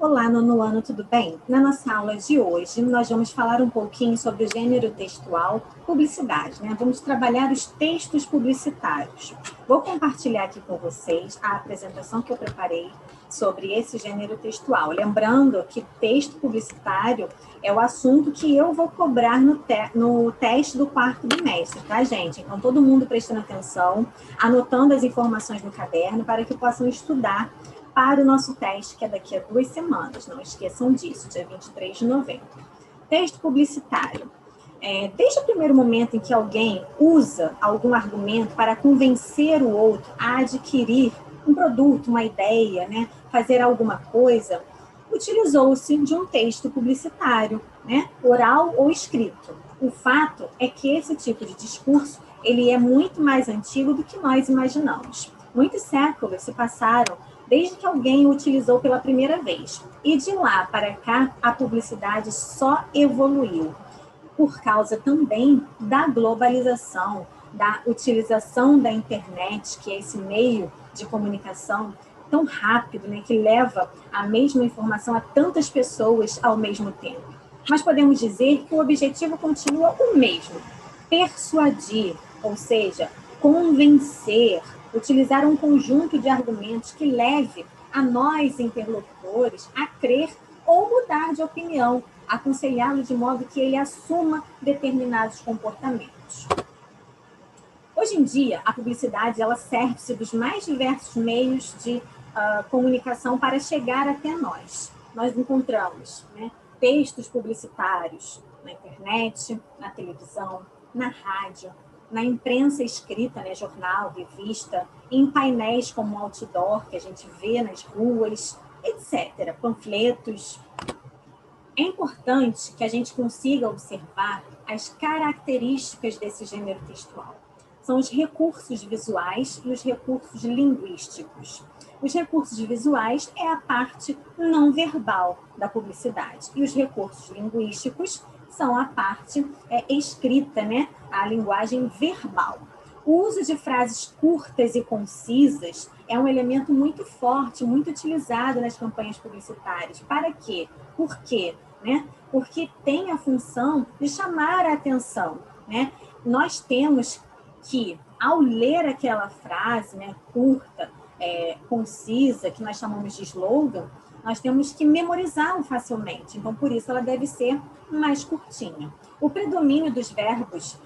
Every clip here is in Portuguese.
Olá, nono ano, tudo bem? Na nossa aula de hoje, nós vamos falar um pouquinho sobre o gênero textual publicidade, né? Vamos trabalhar os textos publicitários. Vou compartilhar aqui com vocês a apresentação que eu preparei sobre esse gênero textual. Lembrando que texto publicitário é o assunto que eu vou cobrar no teste do quarto bimestre, tá, gente? Então, todo mundo prestando atenção, anotando as informações no caderno para que possam estudar para o nosso teste, que é daqui a 2 semanas. Não esqueçam disso, dia 23 de novembro. Texto publicitário. Desde o primeiro momento em que alguém usa algum argumento para convencer o outro a adquirir um produto, uma ideia, né, fazer alguma coisa, utilizou-se de um texto publicitário, né, oral ou escrito. O fato é que esse tipo de discurso ele é muito mais antigo do que nós imaginamos. Muitos séculos se passaram desde que alguém o utilizou pela primeira vez. E de lá para cá, a publicidade só evoluiu, por causa também da globalização, da utilização da internet, que é esse meio de comunicação tão rápido, né, que leva a mesma informação a tantas pessoas ao mesmo tempo. Mas podemos dizer que o objetivo continua o mesmo: persuadir, ou seja, convencer, utilizar um conjunto de argumentos que leve a nós, interlocutores, a crer ou mudar de opinião, aconselhá-lo de modo que ele assuma determinados comportamentos. Hoje em dia, a publicidade ela serve-se dos mais diversos meios de comunicação para chegar até nós. Nós encontramos, né, textos publicitários na internet, na televisão, na rádio, na imprensa escrita, né, jornal, revista, em painéis como outdoor, que a gente vê nas ruas, etc., panfletos. É importante que a gente consiga observar as características desse gênero textual. São os recursos visuais e os recursos linguísticos. Os recursos visuais é a parte não verbal da publicidade, e os recursos linguísticos são a parte escrita, né? A linguagem verbal. O uso de frases curtas e concisas é um elemento muito forte, muito utilizado nas campanhas publicitárias. Para quê? Por quê? Né? Porque tem a função de chamar a atenção. Né? Nós temos que, ao ler aquela frase, né, curta, concisa, que nós chamamos de slogan, nós temos que memorizá-lo facilmente. Então, por isso, ela deve ser mais curtinha. O predomínio dos verbos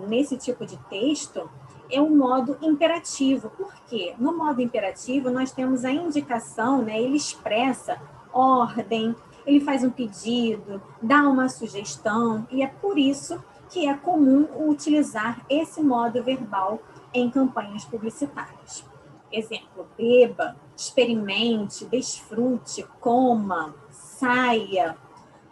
nesse tipo de texto é um modo imperativo. Por quê? No modo imperativo, nós temos a indicação, né, ele expressa ordem, ele faz um pedido, dá uma sugestão, e é por isso que é comum utilizar esse modo verbal em campanhas publicitárias. Exemplo: beba, experimente, desfrute, coma, saia.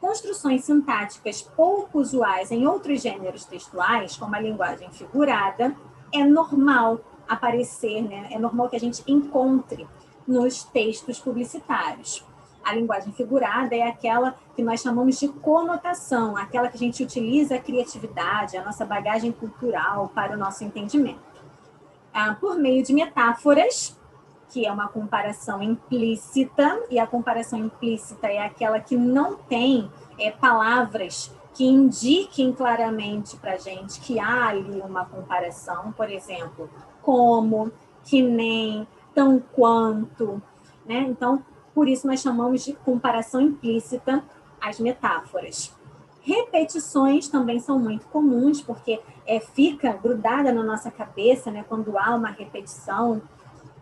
Construções sintáticas pouco usuais em outros gêneros textuais, como a linguagem figurada, é normal aparecer, né? É normal que a gente encontre nos textos publicitários. A linguagem figurada é aquela que nós chamamos de conotação, aquela que a gente utiliza a criatividade, a nossa bagagem cultural para o nosso entendimento. Por meio de metáforas, que é uma comparação implícita, e a comparação implícita é aquela que não tem palavras que indiquem claramente para a gente que há ali uma comparação, por exemplo, como, que nem, tão quanto, né? Então, por isso nós chamamos de comparação implícita as metáforas. Repetições também são muito comuns, porque fica grudada na nossa cabeça, né, quando há uma repetição.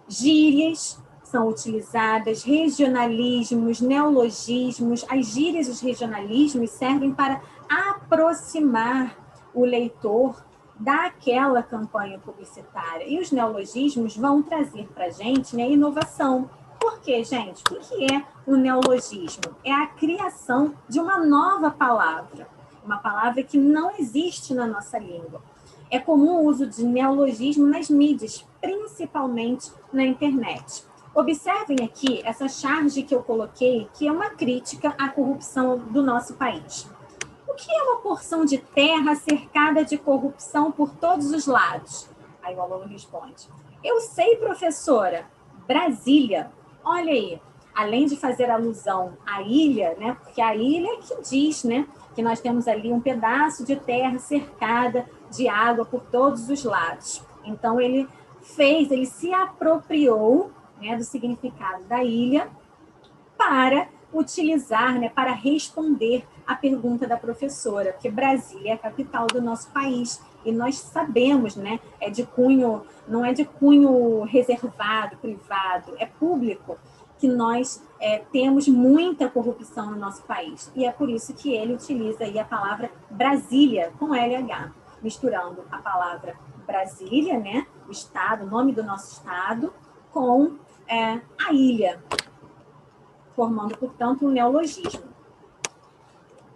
Gírias são utilizadas, regionalismos, neologismos. As gírias e os regionalismos servem para aproximar o leitor daquela campanha publicitária. E os neologismos vão trazer para a gente, né, inovação. Por quê, gente? O que é o neologismo? É a criação de uma nova palavra, uma palavra que não existe na nossa língua. É comum o uso de neologismo nas mídias, principalmente na internet. Observem aqui essa charge que eu coloquei, que é uma crítica à corrupção do nosso país. O que é uma porção de terra cercada de corrupção por todos os lados? Aí o aluno responde: eu sei, professora, Brasília. Olha aí, além de fazer alusão à ilha, né, porque a ilha que diz, né, que nós temos ali um pedaço de terra cercada de água por todos os lados. Então, ele se apropriou, né, do significado da ilha para utilizar, né, para responder à pergunta da professora, porque Brasília é a capital do nosso país, e nós sabemos, né, não é de cunho reservado, privado, é público, que nós temos muita corrupção no nosso país. E é por isso que ele utiliza aí a palavra Brasília, com LH, misturando a palavra Brasília, né, o estado, o nome do nosso estado, com a ilha, formando, portanto, um neologismo.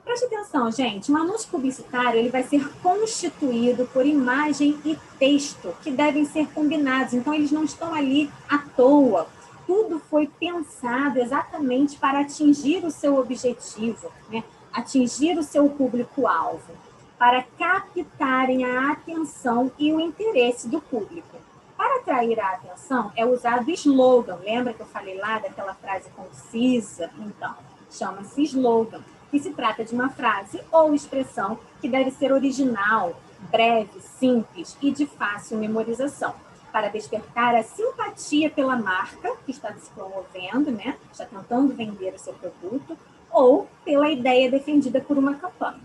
Preste atenção, gente, um anúncio publicitário ele vai ser constituído por imagem e texto, que devem ser combinados, então eles não estão ali à toa. Tudo foi pensado exatamente para atingir o seu objetivo, né? Atingir o seu público-alvo, para captarem a atenção e o interesse do público. Para atrair a atenção, é usado slogan. Lembra que eu falei lá daquela frase concisa? Então, chama-se slogan, que se trata de uma frase ou expressão que deve ser original, breve, simples e de fácil memorização, para despertar a simpatia pela marca que está se promovendo, né? Está tentando vender o seu produto, ou pela ideia defendida por uma campanha.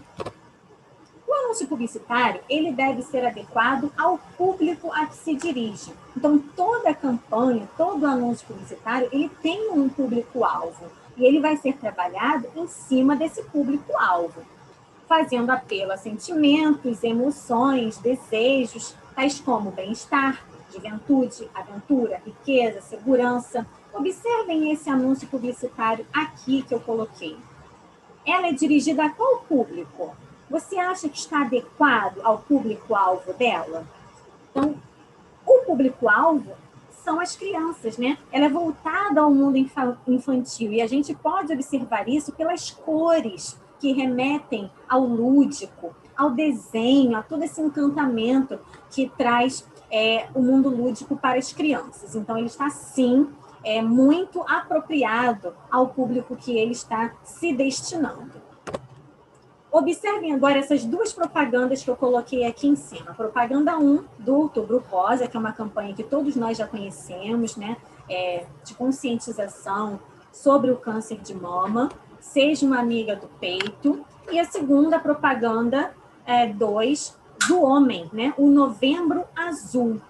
O anúncio publicitário, ele deve ser adequado ao público a que se dirige. Então, toda campanha, todo anúncio publicitário, ele tem um público-alvo. E ele vai ser trabalhado em cima desse público-alvo, fazendo apelo a sentimentos, emoções, desejos, tais como bem-estar, juventude, aventura, riqueza, segurança. Observem esse anúncio publicitário aqui que eu coloquei. Ela é dirigida a qual público? Você acha que está adequado ao público-alvo dela? Então, o público-alvo são as crianças, né? Ela é voltada ao mundo infantil e a gente pode observar isso pelas cores que remetem ao lúdico, ao desenho, a todo esse encantamento que traz o mundo lúdico para as crianças. Então, ele está, sim, muito apropriado ao público que ele está se destinando. Observem agora essas duas propagandas que eu coloquei aqui em cima. A propaganda 1 do Outubro Rosa, que é uma campanha que todos nós já conhecemos, né? De conscientização sobre o câncer de mama. Seja uma amiga do peito. E a segunda propaganda 2 do homem, né? O Novembro Azul.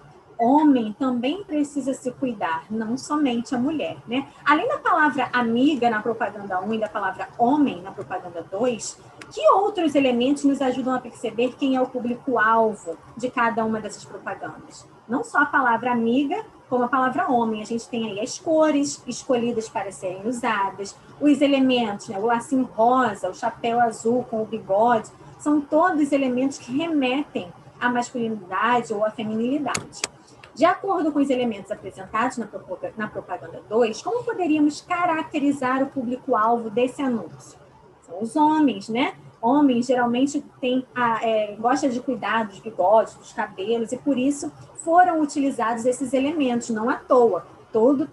Homem também precisa se cuidar, não somente a mulher, né? Além da palavra amiga na propaganda 1 e da palavra homem na propaganda 2, que outros elementos nos ajudam a perceber quem é o público-alvo de cada uma dessas propagandas? Não só a palavra amiga, como a palavra homem. A gente tem aí as cores escolhidas para serem usadas, os elementos, né? O lacinho rosa, o chapéu azul com o bigode, são todos elementos que remetem à masculinidade ou à feminilidade. De acordo com os elementos apresentados na propaganda 2, como poderíamos caracterizar o público-alvo desse anúncio? São os homens, né? Homens geralmente gostam de cuidar dos bigodes, dos cabelos, e por isso foram utilizados esses elementos, não à toa. Todo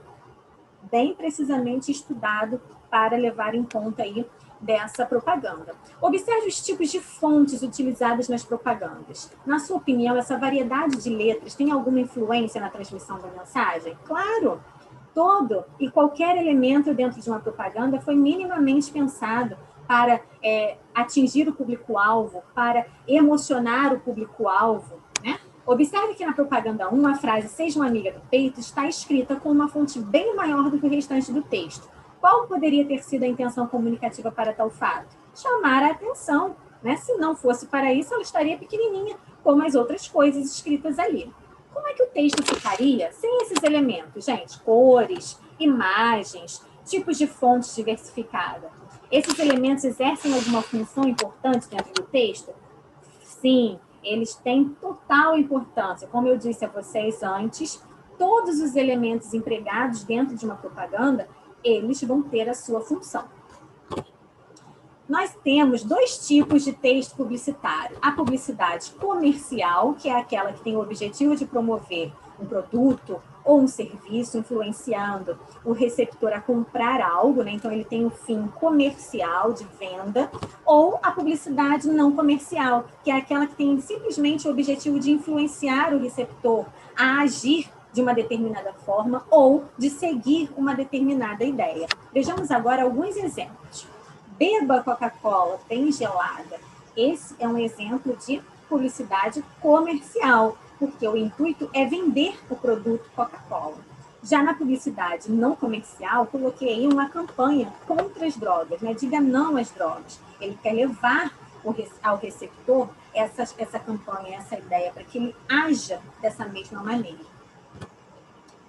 bem precisamente estudado para levar em conta aí dessa propaganda. Observe os tipos de fontes utilizadas nas propagandas. Na sua opinião, essa variedade de letras tem alguma influência na transmissão da mensagem? Claro! Todo e qualquer elemento dentro de uma propaganda foi minimamente pensado para atingir o público-alvo, para emocionar o público-alvo, né? Observe que na propaganda 1, a frase "seja uma amiga do peito" está escrita com uma fonte bem maior do que o restante do texto. Qual poderia ter sido a intenção comunicativa para tal fato? Chamar a atenção, né? Se não fosse para isso, ela estaria pequenininha, como as outras coisas escritas ali. Como é que o texto ficaria sem esses elementos, gente? Cores, imagens, tipos de fontes diversificadas. Esses elementos exercem alguma função importante dentro do texto? Sim, eles têm total importância. Como eu disse a vocês antes, todos os elementos empregados dentro de uma propaganda, eles vão ter a sua função. Nós temos dois tipos de texto publicitário. A publicidade comercial, que é aquela que tem o objetivo de promover um produto ou um serviço, influenciando o receptor a comprar algo, né? Então ele tem o fim comercial de venda, ou a publicidade não comercial, que é aquela que tem simplesmente o objetivo de influenciar o receptor a agir de uma determinada forma ou de seguir uma determinada ideia. Vejamos agora alguns exemplos. Beba Coca-Cola bem gelada. Esse é um exemplo de publicidade comercial, porque o intuito é vender o produto Coca-Cola. Já na publicidade não comercial, coloquei aí uma campanha contra as drogas, né? Diga não às drogas. Ele quer levar ao receptor essa campanha, essa ideia, para que ele haja dessa mesma maneira.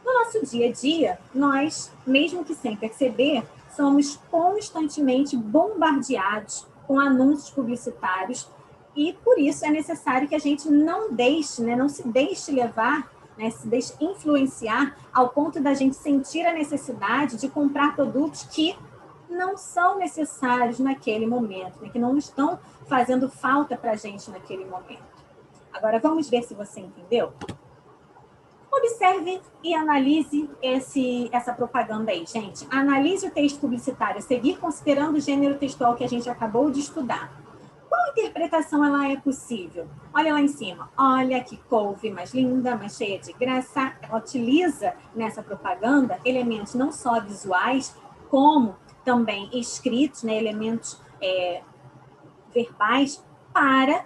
No nosso dia a dia, nós, mesmo que sem perceber, somos constantemente bombardeados com anúncios publicitários e, por isso, é necessário que a gente não deixe, né, não se deixe levar, né, se deixe influenciar ao ponto da gente sentir a necessidade de comprar produtos que não são necessários naquele momento, né, que não estão fazendo falta para a gente naquele momento. Agora, vamos ver se você entendeu? Observe e analise essa propaganda aí, gente. Analise o texto publicitário a seguir, considerando o gênero textual que a gente acabou de estudar. Qual interpretação ela é possível? Olha lá em cima. Olha que couve mais linda, mais cheia de graça. Ela utiliza nessa propaganda elementos não só visuais, como também escritos, né, elementos verbais, para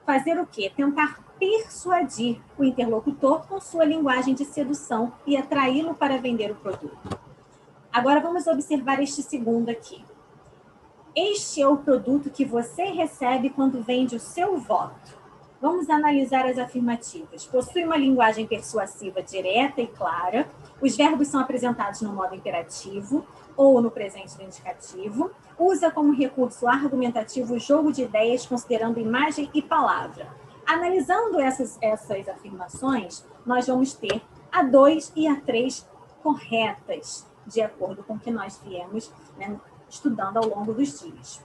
fazer o quê? Tentar persuadir o interlocutor com sua linguagem de sedução e atraí-lo para vender o produto. Agora vamos observar este segundo aqui. Este é o produto que você recebe quando vende o seu voto. Vamos analisar as afirmativas. Possui uma linguagem persuasiva direta e clara. Os verbos são apresentados no modo imperativo ou no presente do indicativo. Usa como recurso argumentativo o jogo de ideias, considerando imagem e palavra. Analisando essas afirmações, nós vamos ter a 2 e a 3 corretas, de acordo com o que nós viemos, né, estudando ao longo dos dias.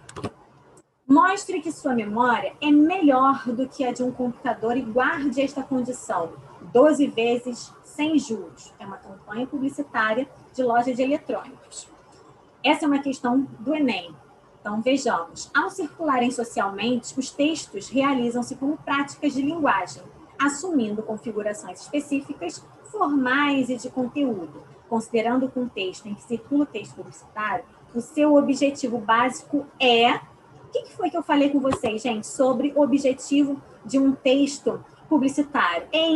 Mostre que sua memória é melhor do que a de um computador e guarde esta condição 12 vezes sem juros. É uma campanha publicitária de loja de eletrônicos. Essa é uma questão do Enem. Então, vejamos. Ao circularem socialmente, os textos realizam-se como práticas de linguagem, assumindo configurações específicas, formais e de conteúdo. Considerando o contexto em que circula o texto publicitário, o seu objetivo básico é... O que foi que eu falei com vocês, gente, sobre o objetivo de um texto publicitário? É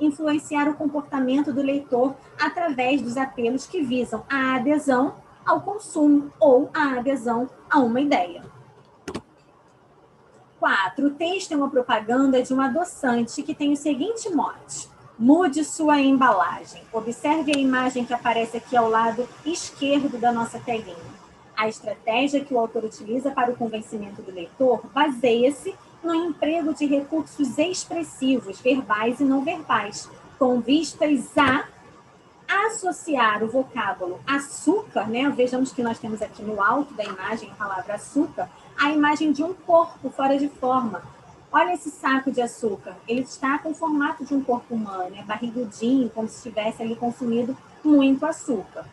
influenciar o comportamento do leitor através dos apelos que visam a adesão ao consumo ou a adesão a uma ideia. 4. O texto é uma propaganda de um adoçante que tem o seguinte mote: mude sua embalagem. Observe a imagem que aparece aqui ao lado esquerdo da nossa telinha. A estratégia que o autor utiliza para o convencimento do leitor baseia-se no emprego de recursos expressivos, verbais e não verbais, com vistas a associar o vocábulo açúcar, né? Vejamos que nós temos aqui no alto da imagem a palavra açúcar, a imagem de um corpo fora de forma. Olha esse saco de açúcar, ele está com o formato de um corpo humano, né? Barrigudinho, como se tivesse ali consumido muito açúcar.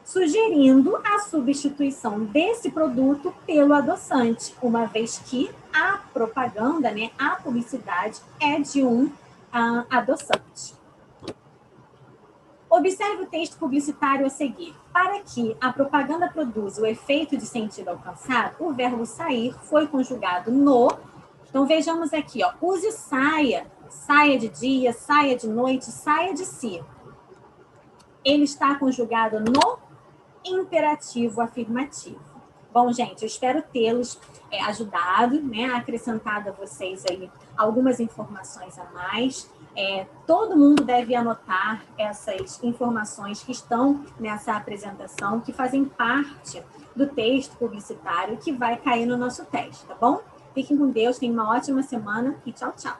Sugerindo a substituição desse produto pelo adoçante, uma vez que a propaganda, né, a publicidade é de um adoçante. Observe o texto publicitário a seguir. Para que a propaganda produza o efeito de sentido alcançado, o verbo sair foi conjugado no... Então, vejamos aqui, ó, use saia, saia de dia, saia de noite, saia de si. Ele está conjugado no imperativo afirmativo. Bom, gente, eu espero tê-los ajudado, né, acrescentado a vocês aí algumas informações a mais. Todo mundo deve anotar essas informações que estão nessa apresentação, que fazem parte do texto publicitário que vai cair no nosso teste, tá bom? Fiquem com Deus, tenham uma ótima semana e tchau, tchau.